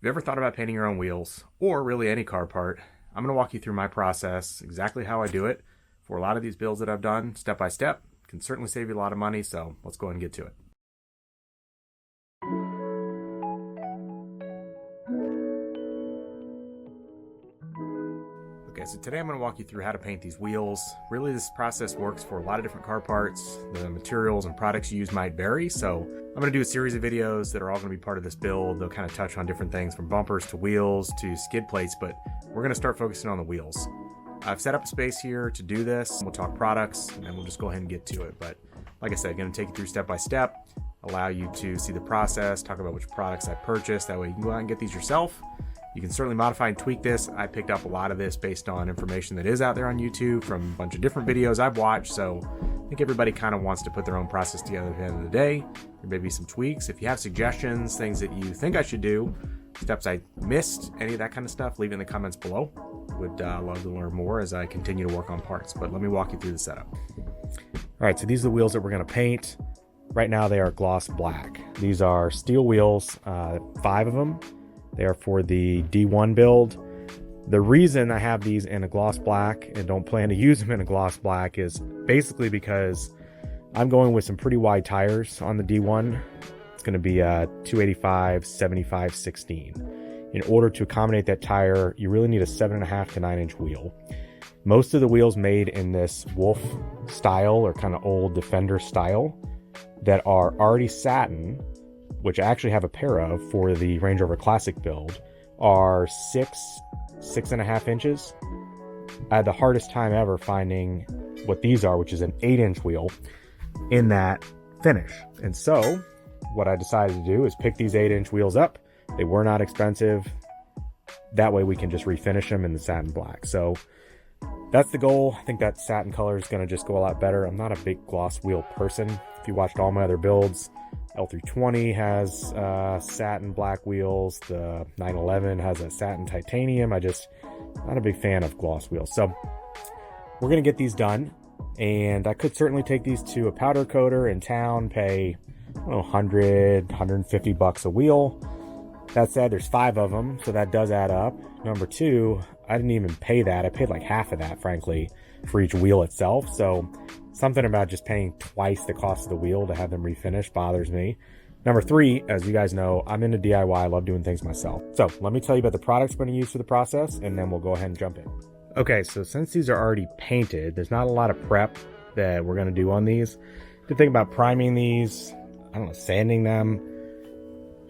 If you've ever thought about painting your own wheels, or really any car part, I'm going to walk you through my process, exactly how I do it, for a lot of these builds that I've done, step by step. Can certainly save you a lot of money, so let's go ahead and get to it. Okay, so today I'm going to walk you through how to paint these wheels. Really, this process works for a lot of different car parts. The materials and products you use might vary, so I'm going to do a series of videos that are all going to be part of this build. They'll kind of touch on different things from bumpers to wheels to skid plates, but we're going to start focusing on the wheels. I've set up a space here to do this. We'll talk products, and then we'll just go ahead and get to it. But like I said, I'm going to take you through step by step, allow you to see the process, talk about which products I purchased. That way you can go out and get these yourself. You can certainly modify and tweak this. I picked up a lot of this based on information that is out there on YouTube from a bunch of different videos I've watched. So I think everybody kind of wants to put their own process together at the end of the day. There may be some tweaks. If you have suggestions, things that you think I should do, steps I missed, any of that kind of stuff, leave it in the comments below. Would love to learn more as I continue to work on parts, but let me walk you through the setup. All right, so these are the wheels that we're going to paint. Right now they are gloss black. These are steel wheels, 5 of them. They are for the D1 build. The reason I have these in a gloss black and don't plan to use them in a gloss black is basically because I'm going with some pretty wide tires on the D1. It's going to be a 285, 75, 16. In order to accommodate that tire, you really need a 7.5 to 9 inch wheel. Most of the wheels made in this Wolf style or kind of old Defender style that are already satin, which I actually have a pair of for the Range Rover Classic build, are 6.5 inches. I had the hardest time ever finding what these are, which is an 8-inch wheel in that finish. And so what I decided to do is pick these 8-inch wheels up. They were not expensive. That way we can just refinish them in the satin black. So that's the goal. I think that satin color is going to just go a lot better. I'm not a big gloss wheel person. If you watched all my other builds, L320 has satin black wheels. The 911 has a satin titanium. Not a big fan of gloss wheels. So we're going to get these done. And I could certainly take these to a powder coater in town, pay, I don't know, 100, 150 bucks a wheel. That said, there's 5 of them, so that does add up. Number 2, I didn't even pay that. I paid like half of that, frankly, for each wheel itself. So something about just paying twice the cost of the wheel to have them refinished bothers me. Number 3, as you guys know, I'm into DIY. I love doing things myself. So let me tell you about the products we're going to use for the process, and then we'll go ahead and jump in. Okay, so since these are already painted, there's not a lot of prep that we're going to do on these. Good thing about priming these, I don't know, sanding them.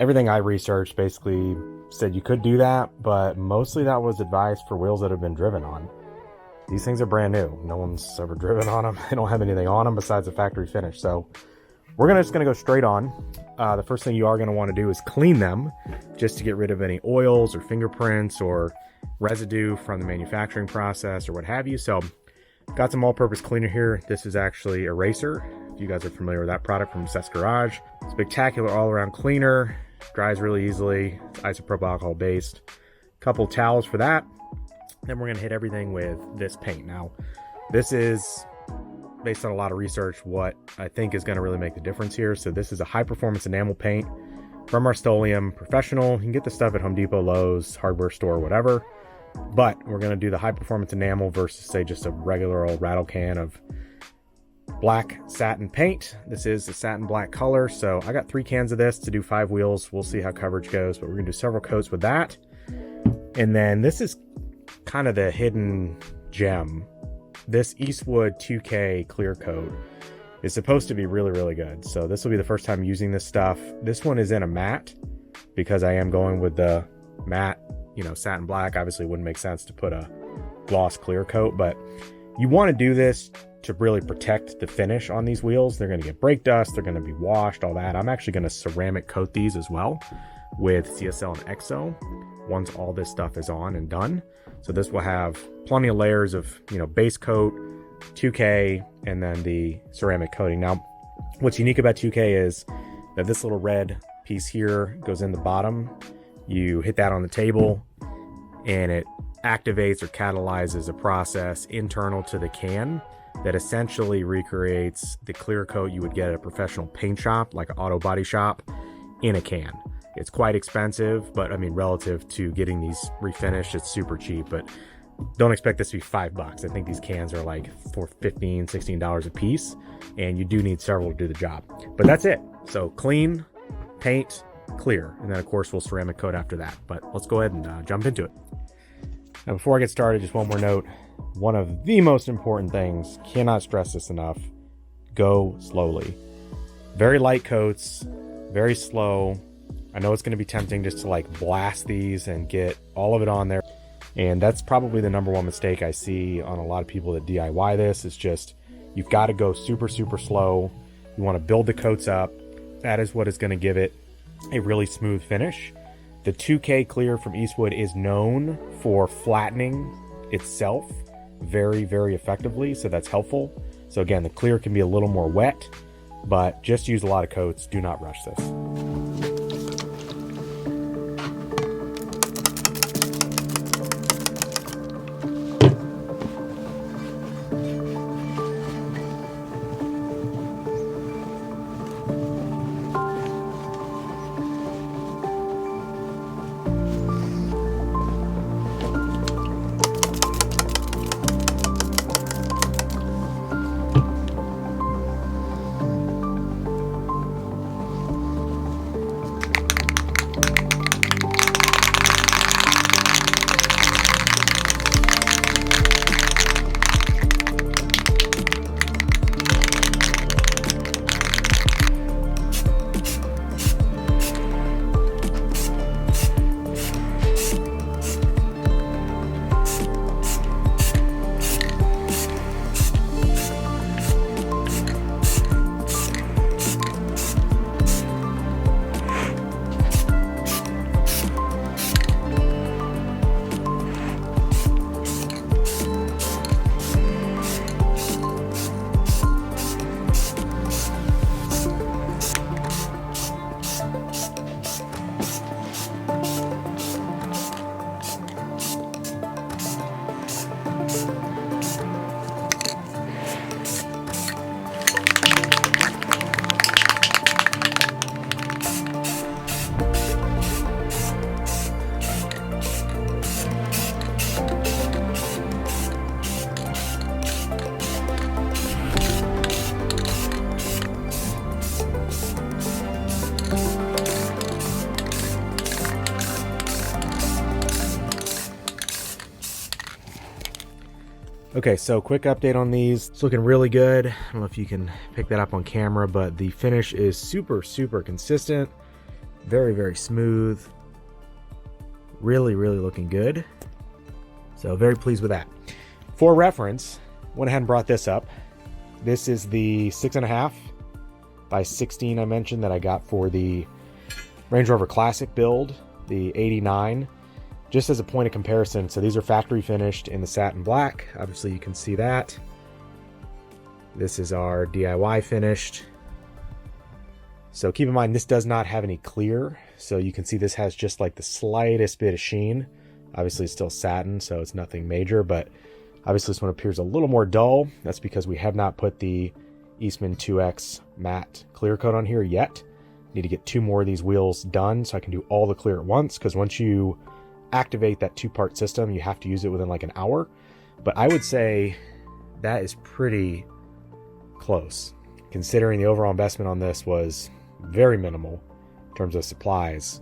Everything I researched basically said you could do that, but mostly that was advised for wheels that have been driven on. These things are brand new. No one's ever driven on them. They don't have anything on them besides the factory finish. So we're just going to go straight on. The first thing you are going to want to do is clean them just to get rid of any oils or fingerprints or residue from the manufacturing process or what have you. So got some all-purpose cleaner here. This is actually Eraser. If you guys are familiar with that product from Seth's Garage. Spectacular all-around cleaner. Dries really easily. It's isopropyl alcohol based. Couple towels for that. Then we're going to hit everything with this paint. Now, this is based on a lot of research what I think is going to really make the difference here. So this is a high-performance enamel paint from Rust-Oleum Professional. You can get the stuff at Home Depot, Lowe's, hardware store, whatever. But we're going to do the high-performance enamel versus, say, just a regular old rattle can of black satin paint. This is a satin black color, so I got 3 cans of this to do 5 wheels. We'll see how coverage goes, but we're gonna do several coats with that. And then this is kind of the hidden gem. This Eastwood 2K clear coat is supposed to be really, really good. So this will be the first time using this stuff. This one is in a matte because I am going with the matte, satin black. Obviously it wouldn't make sense to put a gloss clear coat, but you want to do this to really protect the finish on these wheels. They're going to get brake dust, they're going to be washed, all that. I'm actually going to ceramic coat these as well with CSL and EXO once all this stuff is on and done. So this will have plenty of layers of, base coat, 2K, and then the ceramic coating. Now, what's unique about 2K is that this little red piece here goes in the bottom. You hit that on the table and it activates or catalyzes a process internal to the can that essentially recreates the clear coat you would get at a professional paint shop, like an auto body shop, in a can. It's quite expensive, but I mean, relative to getting these refinished, it's super cheap, but don't expect this to be $5. I think these cans are like for $15, $16 a piece, and you do need several to do the job. But that's it. So clean, paint, clear, and then of course we'll ceramic coat after that. But let's go ahead and jump into it. Now before I get started, just one more note. One of the most important things, cannot stress this enough, go slowly. Very light coats, very slow. I know it's going to be tempting just to like blast these and get all of it on there. And that's probably the number one mistake I see on a lot of people that DIY this, is just you've got to go super, super slow. You want to build the coats up. That is what is going to give it a really smooth finish. The 2K clear from Eastwood is known for flattening itself very, very effectively, so that's helpful. So again, the clear can be a little more wet, but just use a lot of coats. Do not rush this. Okay, so quick update on these. It's looking really good. I don't know if you can pick that up on camera, but the finish is super, super consistent. Very, very smooth. Really, really looking good. So very pleased with that. For reference, went ahead and brought this up. This is the 6.5 by 16 I mentioned that I got for the Range Rover Classic build, the 89. Just as a point of comparison, so these are factory finished in the satin black. Obviously you can see that. This is our DIY finished. So keep in mind, this does not have any clear. So you can see this has just like the slightest bit of sheen. Obviously it's still satin, so it's nothing major, but obviously this one appears a little more dull. That's because we have not put the Eastman 2X matte clear coat on here yet. Need to get 2 more of these wheels done so I can do all the clear at once, because once you activate that 2-part system, you have to use it within like an hour. But I would say that is pretty close, considering the overall investment on this was very minimal in terms of supplies.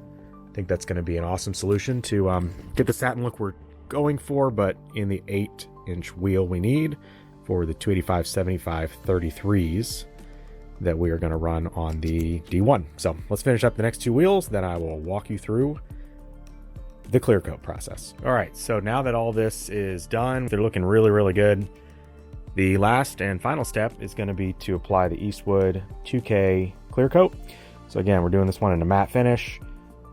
I think that's going to be an awesome solution to get the satin look we're going for, but in the 8-inch wheel we need for the 285/75 33s that we are going to run on the D1. So let's finish up the next 2 wheels, then I will walk you through the clear coat process. All right, so now that all this is done, they're looking really, really good. The last and final step is going to be to apply the Eastwood 2K clear coat. So again, we're doing this one in a matte finish.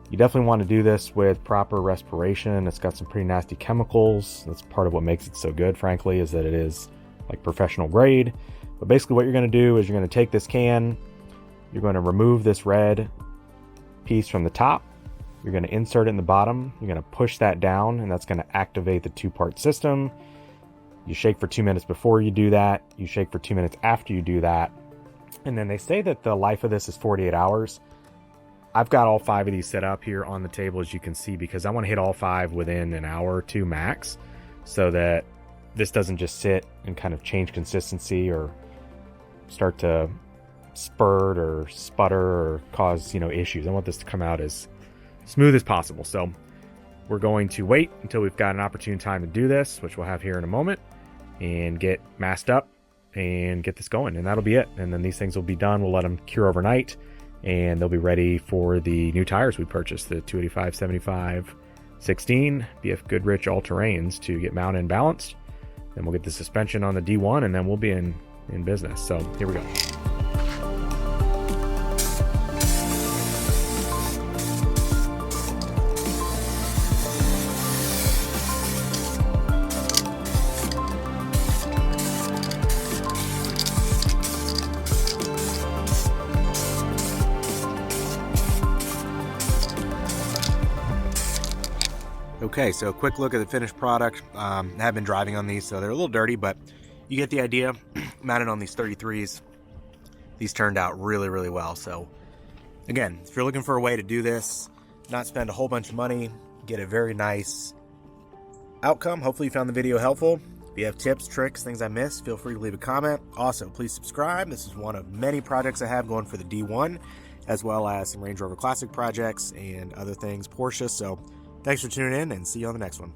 You definitely want to do this with proper respiration. It's got some pretty nasty chemicals. That's part of what makes it so good, frankly, is that it is like professional grade. But basically what you're going to do is you're going to take this can, you're going to remove this red piece from the top, you're going to insert it in the bottom, you're going to push that down, and that's going to activate the 2-part system. You shake for 2 minutes before you do that, you shake for 2 minutes after you do that, and then they say that the life of this is 48 hours. I've got all 5 of these set up here on the table, as you can see, because I want to hit all 5 within an hour or 2 max, so that this doesn't just sit and kind of change consistency or start to spurt or sputter or cause, you know, issues. I want this to come out as smooth as possible. So we're going to wait until we've got an opportune time to do this, which we'll have here in a moment, and get masked up and get this going, and that'll be it. And then these things will be done. We'll let them cure overnight, and they'll be ready for the new tires we purchased, the 285/75 16 BF Goodrich all-terrains, to get mounted and balanced. Then we'll get the suspension on the D1, and then we'll be in business. So here we go. Okay, so a quick look at the finished product. I have been driving on these, so they're a little dirty, but you get the idea. Mounted on these 33s, these turned out really, really well. So again, if you're looking for a way to do this, not spend a whole bunch of money, get a very nice outcome. Hopefully you found the video helpful. If you have tips, tricks, things I missed, feel free to leave a comment. Also, please subscribe. This is one of many projects I have going for the D1, as well as some Range Rover Classic projects and other things, Porsche. So thanks for tuning in, and see you on the next one.